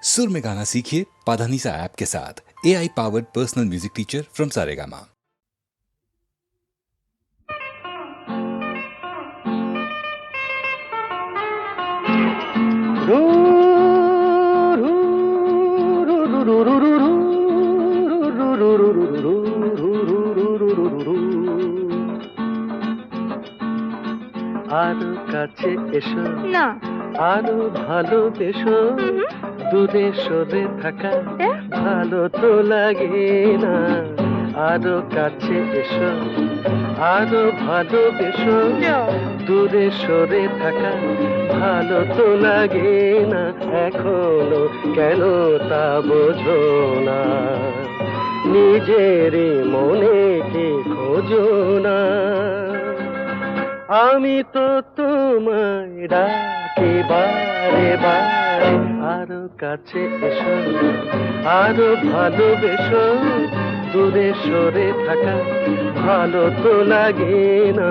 सुर में गाना सीखिए पाधानीसा ऐप के साथ। AI powered personal music teacher from Saregama. আরো কাছে এসো না আরো ভালোবেসো দূরে সরে থাকা ভালো তো লাগে না আরো কাছে এসো আরো ভালোবেসো দূরে সরে থাকা ভালো তো লাগে না এখনো কেন তা বোঝো না নিজের মনে কে খোঁজো না আমি তো তোমায় ডাকি বারে বারে আরো কাছে এসো আরো ভালোবেসো দূরে সরে থাকা ভালো তো লাগে না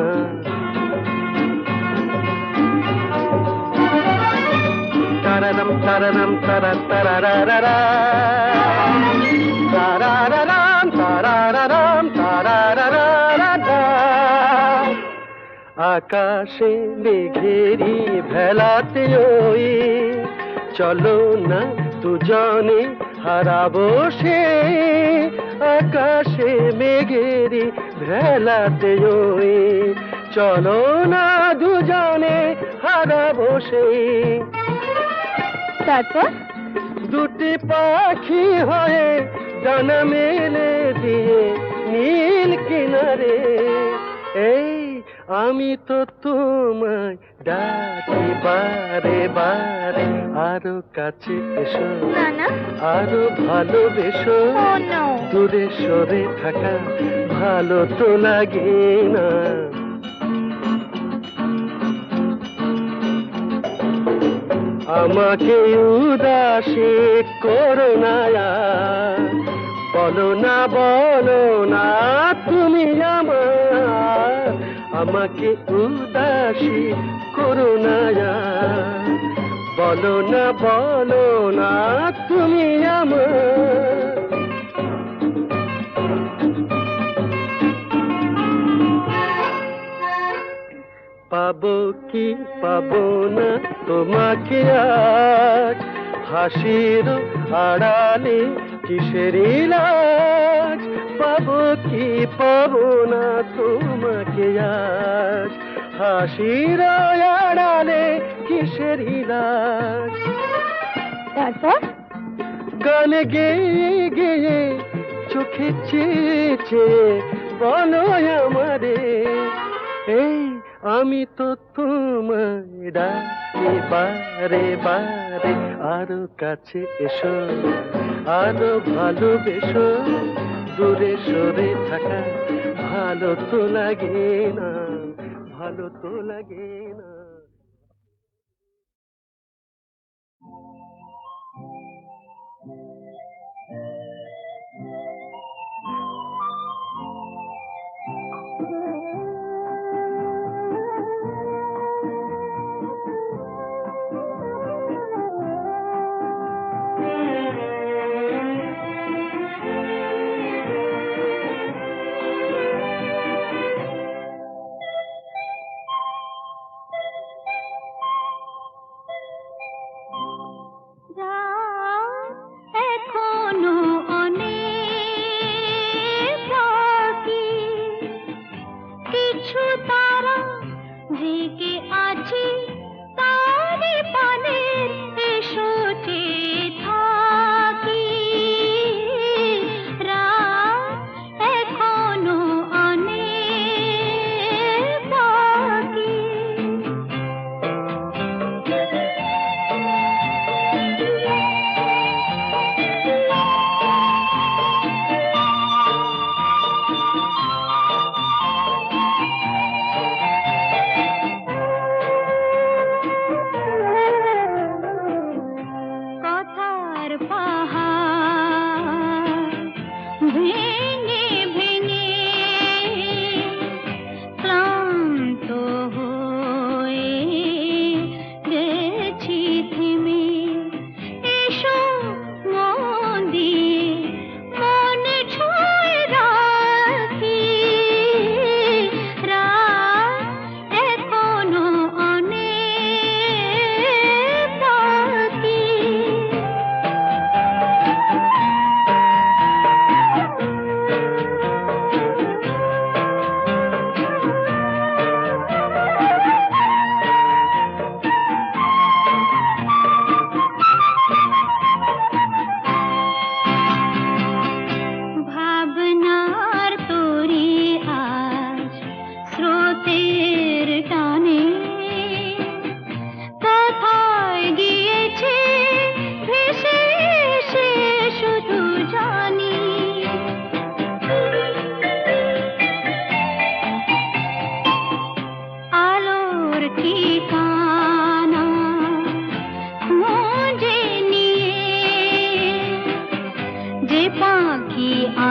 তারারাম তারারাম তারা তারারারা তারারারাম তারারারাম তারারারা আকাশে মেঘেরি ভেলাতে ওই চলো না দুজনে হারাবো সে আকাশে মেঘেরি ভেলাতে ওই চলো না দুজনে হারাবো সে তারপর দুটি পাখি হয়ে ডানা মেলে দিয়ে নীল কিনারে এই আমি তো তোমায় ডাকি বারে বারে আরো কাছে এসো না না আরো ভালোবেসো দূরে সরে থাকা ভালো তো লাগে না আমাকে উদাসী করো না বলো না তুমি আমার আমাকে উদাসী করো না বলো না তুমি আমার পাবো কি পাবো না তোমাকে আজ হাসির আড়ালে কিসের লাজ পাবো কি পাবো না তোমাকে আজ হাসির আড়ালে কিসের লাজ তারপর গান গেয়ে গেয়ে চোখে চেয়ে চেয়ে বলো আমারে এই আমি তো তোমায় ডাকি বারে বারে আরো কাছে এসো আরো ভালোবেসো দূরে সরে থাকা ভালো তো লাগে না ভালো তো লাগে না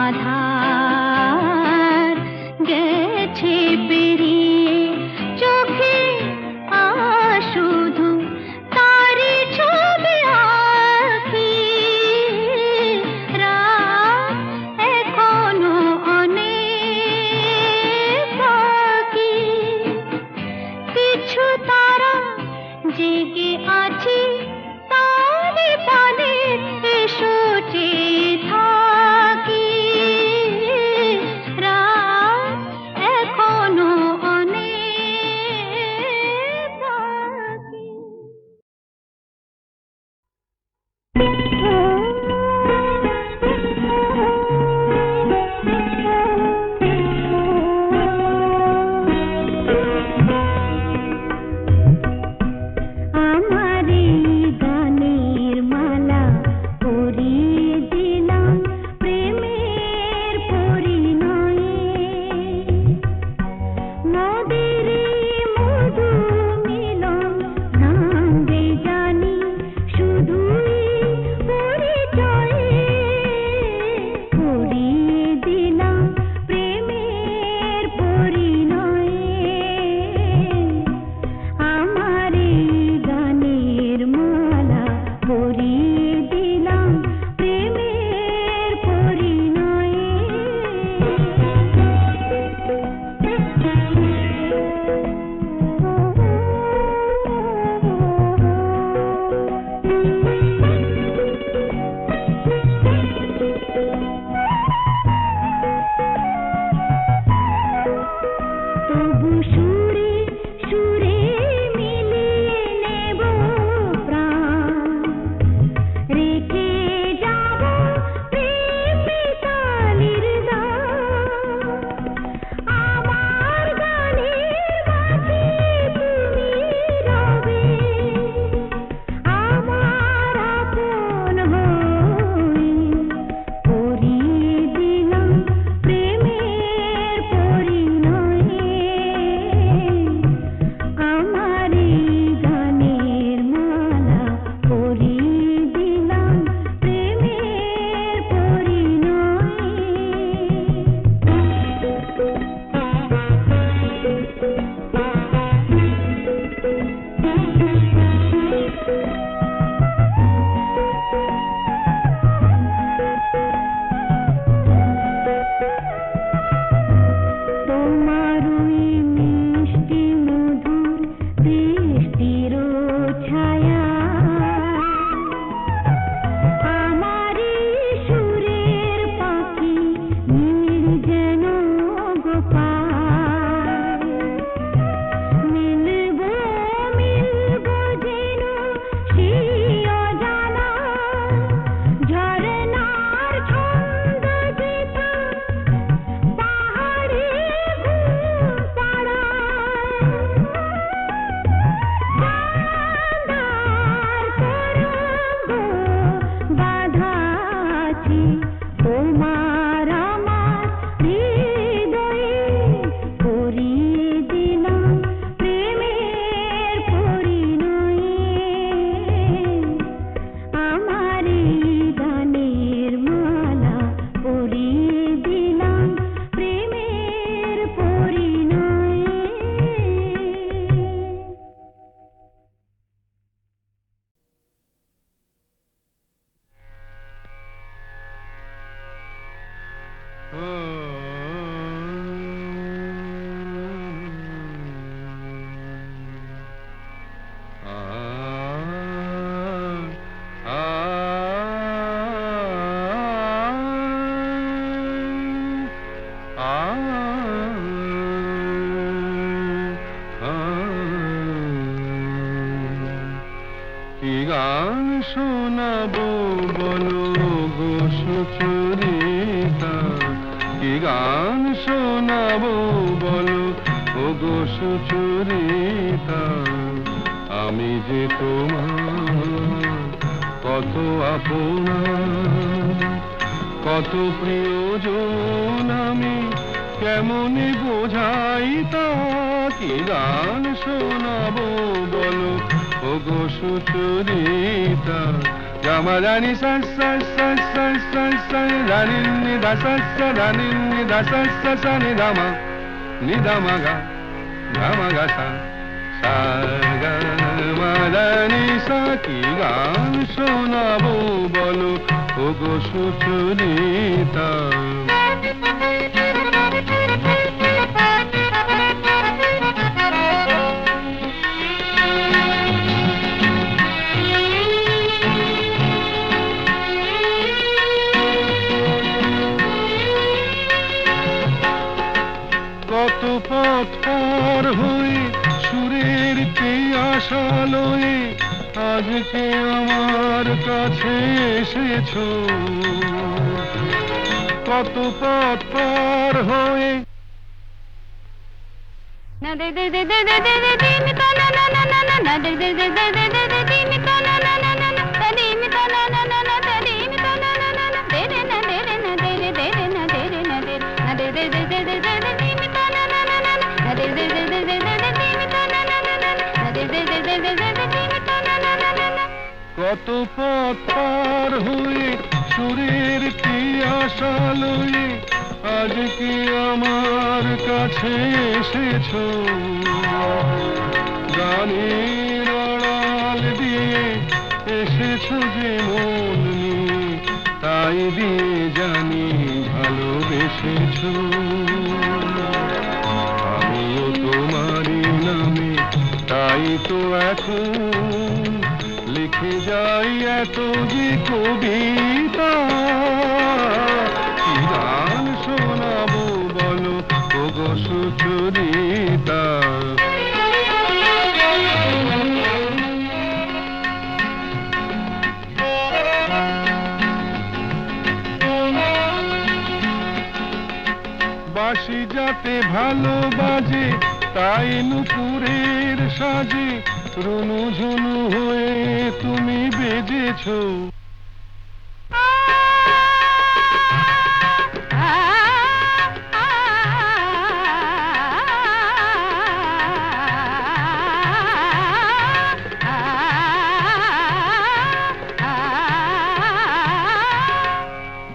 আধার গেছে পেরিয়ে চোখে শুধু তারি ছবি আঁকি রাত এখনো অনেক বাকি কিছু তারা জেগে আছে তারে পানে এসো চেয়ে থাকি রাত এখনো অনেক বাকি আমারে গানের মালা পরিয়ে দিলাম প্রেমের পরিণয়ে নদীর মধু মিলন নামবে জানি শুধুই পরিচয়ে পরিয়ে দিলাম প্রেমের পরিণয়ে আমারে গানের মালা পরিয়ে দিলাম প্রেমের পরিণয়ে তবু সুরে সুরে মিলিয়ে নেব প্রাণ রেখে যাব প্রেম মিতালির গান আমার গানের মাঝে তুমি রবে আমার আপন হয়ে পরিয়ে দিলাম প্রেমের পরিণয়ে আমারে গানের মালা পরিয়ে দিলাম প্রেমের তোমারই মিষ্টি মধুর দৃষ্টির ছায়া আমারই সুরের পাখি নীল যেন গোপাল মিলব মিলব যেন সেই অজানা ঝরনার ছন্দ যেথা পাহাড়ে ঘুম পাড়ায় চাঁদার তরঙ্গ বাঁধা আছে তোমার আমার হৃদয়ে পরিয়ে দিলাম প্রেমের পরিণয়ে আমারে গানের মালা পরিয়ে দিলাম প্রেমের পরিণয়ে কি গান শোনাবো বলো গো সুচরিতা কি গান শোনাবো বলো ও গো সুচরিতা আমি যে তোমার কত আপনা কত প্রিয়জন আমি কেমনে বোঝাই তা কি গান শোনাবো বলো ও গো Sucharita Gama dani sa sa sa sa sa sa dani ni da sa sa dani ni da sa sa sa ni da ma ga sa sa ga ma dani sa কি গান শোনাবো বলো ওগো সুচরিতা কত পথ পার হয়ে সুরের পিয়াসা লয়ে আজকে আমার কাছে এসেছো কত পথ পার হয়ে না দে দে দে দে দে দে দে দে মি তা না না না না না দে দে দে দে দে দে দে দে মি তা না না না না না তা দি মি তা না না না না তা দি মি তা না না না না দে দে না দে দে না দে দে দে দে না দে দে না দে না দে দে দে দে দে দে দে দি মি তা না না না না না দে দে দে দে দে দে দে দি মি তা না না না না না দে দে দে দে দে দে দে দি মি তা না না না না কত পথ পার হয়ে সুরের পিয়াসা লয়ে আজকে আমার কাছে এসেছো গানের আড়াল দিয়ে এসেছো যে মন নিয়ে তাই দিয়ে জানি ভালোবেসেছো আমিও তোমারই নামে তাই তো এখন লিখে যাই এত যে কবিতা কি গান শোনাবো বলো ওগো সুচরিতা বাঁশি যাতে ভালো বাজে তাই নুপুরের সাজে রুনু ঝুনু হয়ে তুমি বেজেছো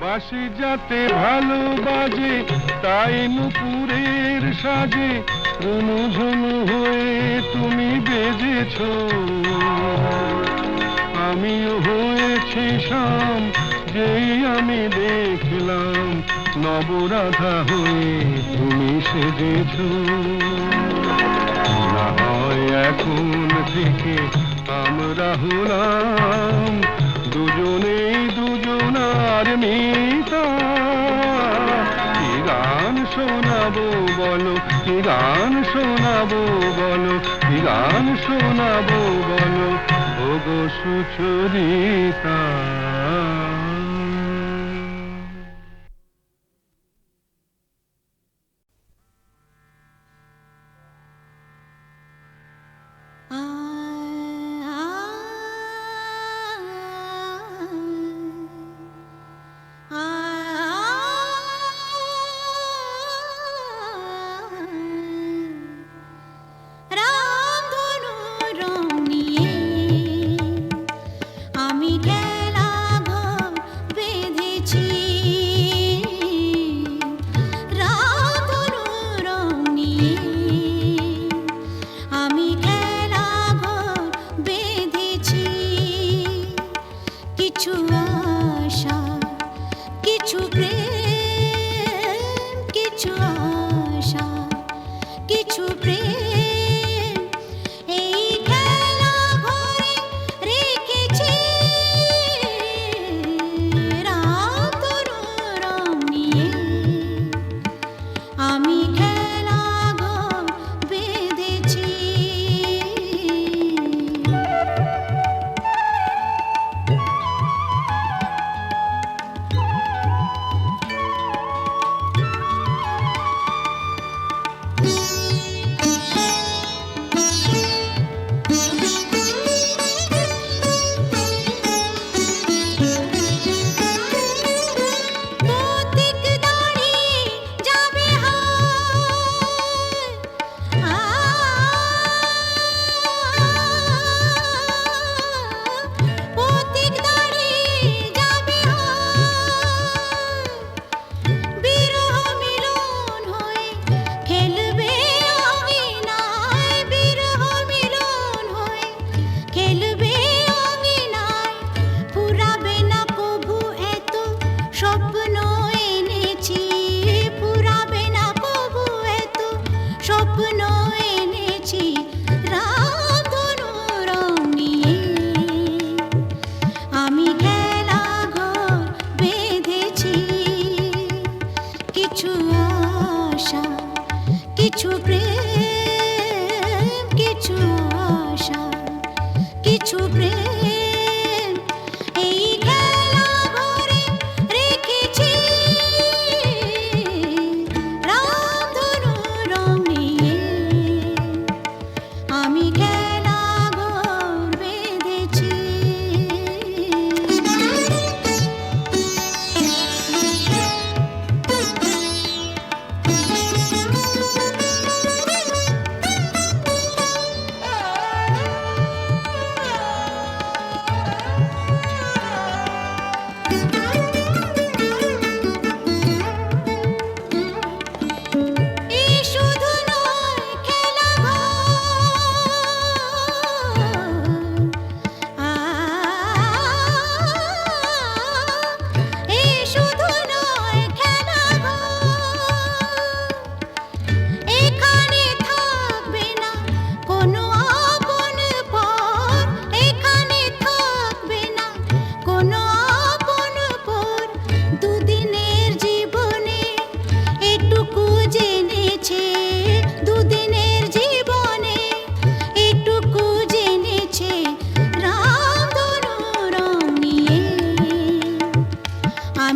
বাঁশি যাতে ভালো বাজে তাই নুপুরের সাজে রুনু ঝুনু হয়ে তুমি বেজেছো আমিও হয়েছি শাম যেই আমি দেখলাম নবরাধা হয়ে তুমি সেজেছো না হয় এখন থেকে আমরা হলাম দুজনেই দুজনার মিতা কি গান শোনাবো বলো কি গান শোনাবো বলো কি গান শোনাবো বলো ওগো সুচরিতা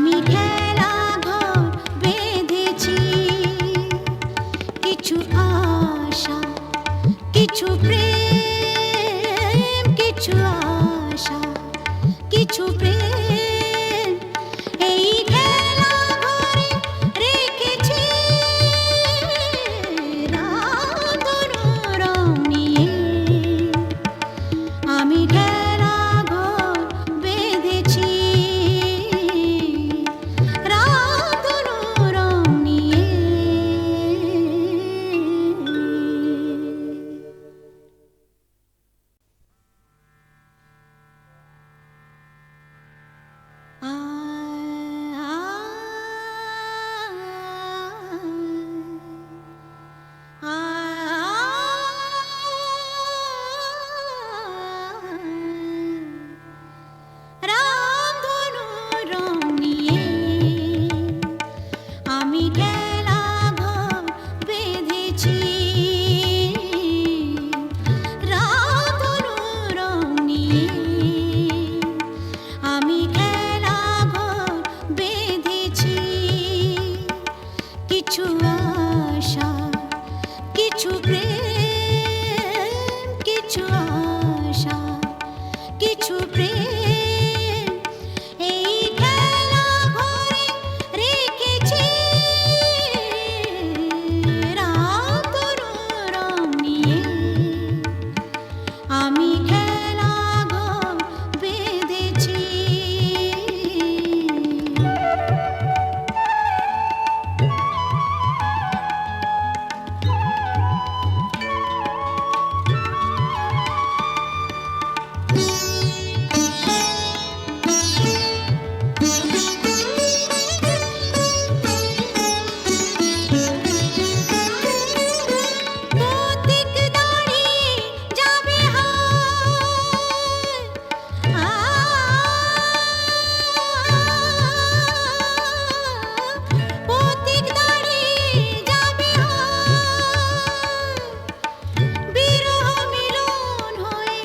আমি খেলা ঘর বেঁধেছি, কিছু আশা, কিছু প্রেম, কিছু আশা, কিছু প্রেম, এই খেলা ঘরে রেখেছি রাত রং নিয়ে। আমি খেলা ঘর বেঁধেছি রাত রং নিয়ে। রামধনু রং নিয়ে আমি খেলা ঘর বেঁধেছি রামধনু রং নিয়ে। আমি খেলা ঘর বেঁধেছি, কিছু আশা, কিছু প্রেম, কিছু আশা, কিছু প্রেম, এই খেলা ঘরে রেখেছি রাত রং নিয়ে। আমি খেলা ঘর বেঁধেছি। পথিক দাঁড়িয়ে যাবে হায়, পথিক দাঁড়িয়ে যাবে হায়, বিরহ মিলন হয়ে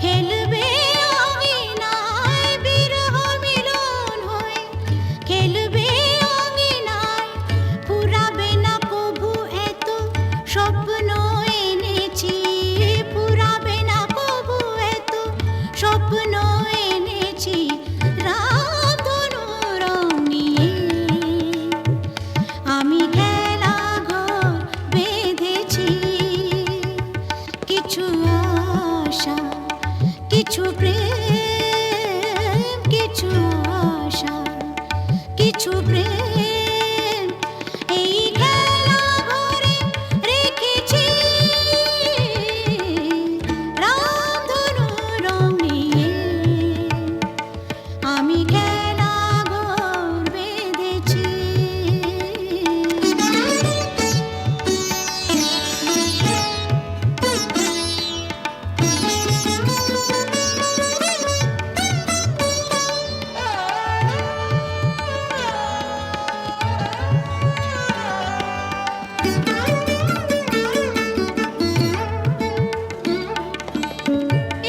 খেলবে অঙ্গিনায়, বিরহ মিলন হয়ে খেলবে অঙ্গিনায়, ফুরাবে না কভু এত স্বপ্ন এনেছি, ফুরাবে না কভু এত স্বপ্ন এনেছি রামধনু রং নিয়ে। আমি খেলা ঘর বেঁধেছি, কিছু আশা, কিছু প্রেম, কিছু আশা, কিছু প্রেম, এই খেলা ঘরে রেখেছি রামধনু রং নিয়ে। আমি খেলা ঘর বেঁধেছি।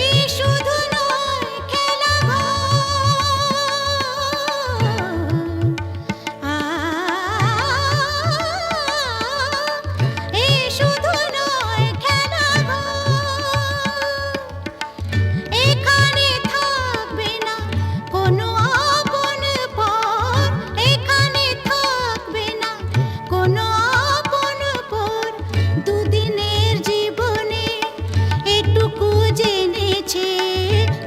এই শুধু নয় খেলা ঘর, এই শুধু নয় খেলা ঘর, এখানে থাকবে না কোনো আপন পর, এখানে থাকবে না কোনো আপন পর, দুদিনের জীবনে এটুকু জেনেছে,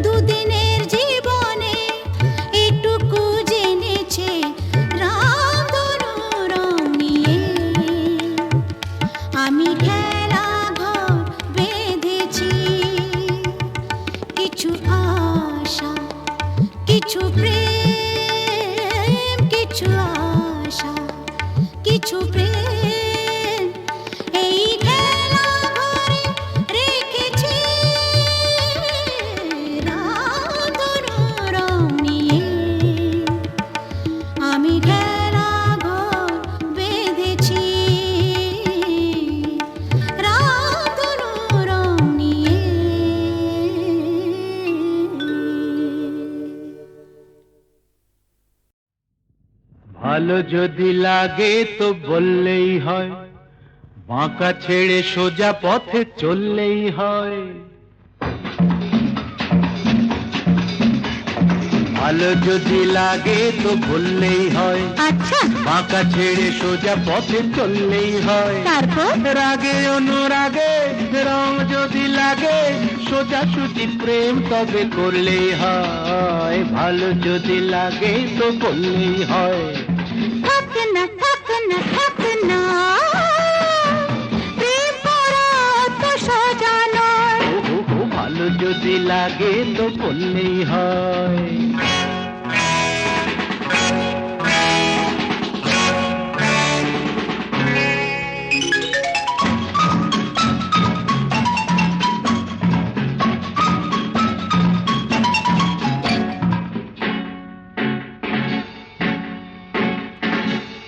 দুদিনের জীবনে এটুকু জেনেছে রামধনু রং নিয়ে। আমি খেলা ঘর বেঁধেছি, কিছু আশা, কিছু প্রেম, কিছু আশা, কিছু প্রেম, এই খেলা ঘরে রেখেছি রামধনু রং নিয়ে। আমি খেলা ঘর বেঁধেছি রামধনু রং নিয়ে। ভালো যদি লাগে তো বললেই হয়, বাঁকা ছেড়ে সোজা পথে চললেই হয়। ভালো যদি লাগে তো বললেই হয়, আচ্ছা বাঁকা ছেড়ে সোজা পথে চললেই হয়। তারপর রাগে অনুরাগে রং যদি লাগে, সোজা সুজি প্রেম তবে করলেই হয়। ভালো যদি লাগে তো বললেই হয়। থাক না থাক না থাক না, প্রেম করা তো সোজা নয়। ও ভালো যদি লাগে তো বললেই হয়।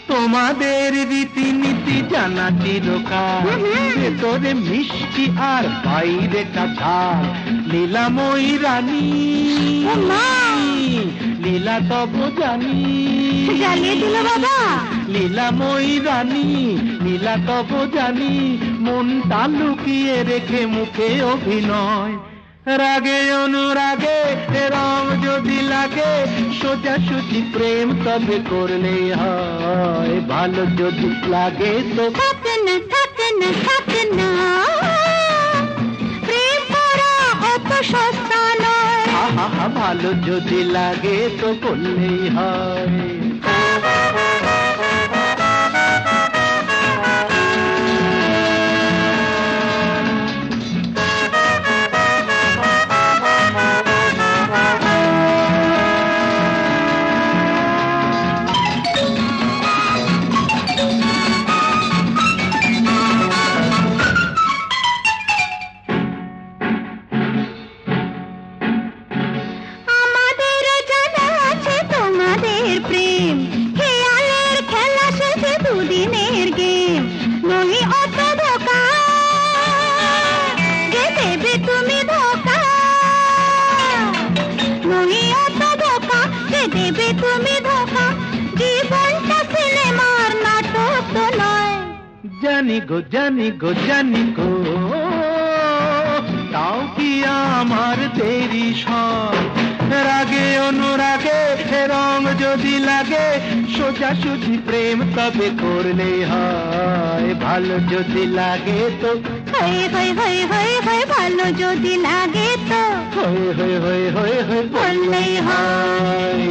তোমাদের রীতিনীতি জানা চিরকাল, ভেতরে মিষ্টি আর বাইরে ঝাল। লীলাময়ী রানী লীলা তব জানি, জ্বালিয়ে দিল বাবা। লীলাময়ী রানী লীলা তব জানি, মনটা লুকিয়ে রেখে মুখে অভিনয়। রাগে অনুরাগে রং যদি লাগে, সোজা সুজি প্রেম তবে করলেই হয়। ভালো যদি লাগে তো থাক না থাক না থাক না, প্রেম করা অত সস্তা নয়। ভালো যদি লাগে তো করলেই হয়। আমাদের জানা আছে তোমাদের প্রেম, খেয়ালের খেলা শেষে দুদিনের গেম। নহি অত ধোকা যে দেবে তুমি ধোকা, নহি অত ধোকা যে দেবে তুমি ধোকা। জীবনটা সিনেমার নাটক তো নয়। জানি গো জানি গো জানি গো, তাও কি আমার দেরি সব। রাগে অনুরাগে রং যদি লাগে, সোজা সুজি প্রেম তবে করলেই হয়। ভালো যদি লাগে তো হয়ে হয়ে হয়ে হয়ে হয়ে, ভালো যদি লাগে তো হয়ে হয়ে হয়ে হয়ে হয়ে বললেই হয়।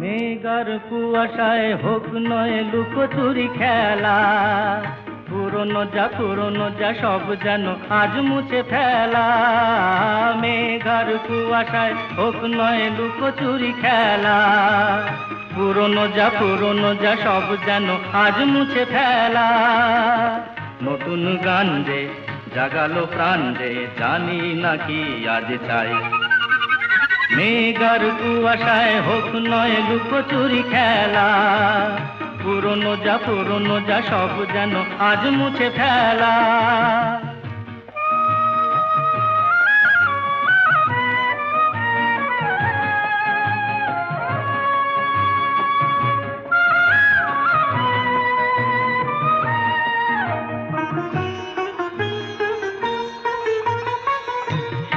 মেঘার কুয়াশায় হোক নয় লুকোচুরি খেলা, পুরনো যা সব যেন আজ মুছে ফেলা। মেঘার কুয়াশায় হোক নয় লুকোচুরি খেলা, পুরনো যা সব যেন আজ মুছে ফেলা। নতুন গান যে জাগালো প্রাণ যে, জানি নাকি আজ চাই। মেঘার কুয়াশায় হোক নয় লুকোচুরি খেলা, পুরনো যা সব যেন আজ মুছে ফেলা।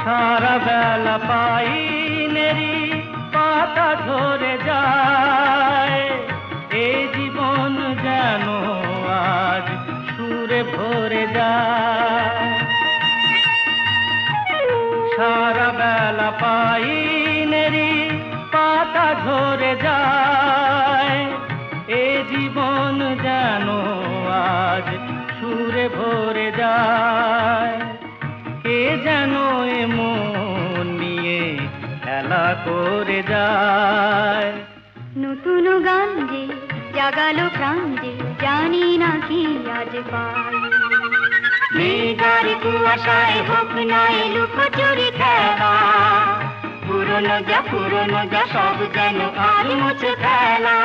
সারা বেলা পাইনেরি পাতা ঝরে যায়, এই জীবন যেন আজ সুরে ভরে যায়। সারা বেলা পাইনেরি পাতা ঝরে যায়, এই জীবন যেন আজ সুরে ভরে যায়। কে যেন এমন নিয়ে খেলা করে যায়। নতুন গান যে জাগালো প্রাণ যে, জানি না কি আজ পাই। মেঘার কুয়াশায় হোক না এ লুকোচুরি খেলা, পুরনো যা সব যেন আর মুছে ফেলা।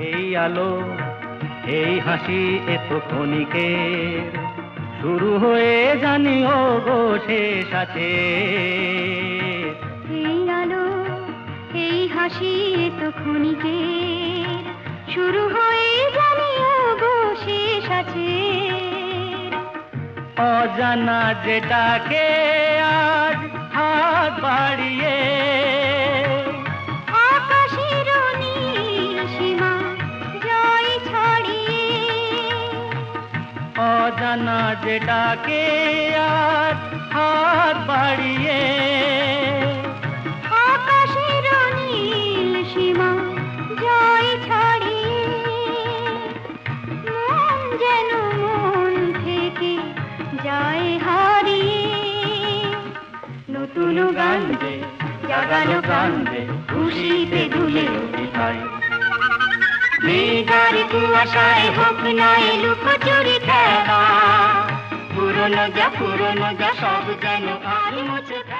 এই আলো এই হাসি এত ক্ষণিকের, শুরু হয়ে জানি ও গো শেষ আছে। এই আলো এই হাসি তো ক্ষণিকের, শুরু হয়ে জানিও গো শেষ আছে। অজানা যেটাকে আজ হাত বাড়িয়ে, আকাশের নীল সীমা জয় ছড়িয়ে, অজানা যেটাকে আজ হাত বাড়িয়ে, আকাশের নীল সীমা জয় ছড়িয়ে, মন যেন মন থেকে যায় হারিয়ে। নতুন গান যে জাগালো গান যে খুশিতে দুলে উঠিতাই। মেঘার কুয়াশায় হোক না এ লুকোচুরি খেলা, পুরনো যা সব যেন আর মুছে ফেলা।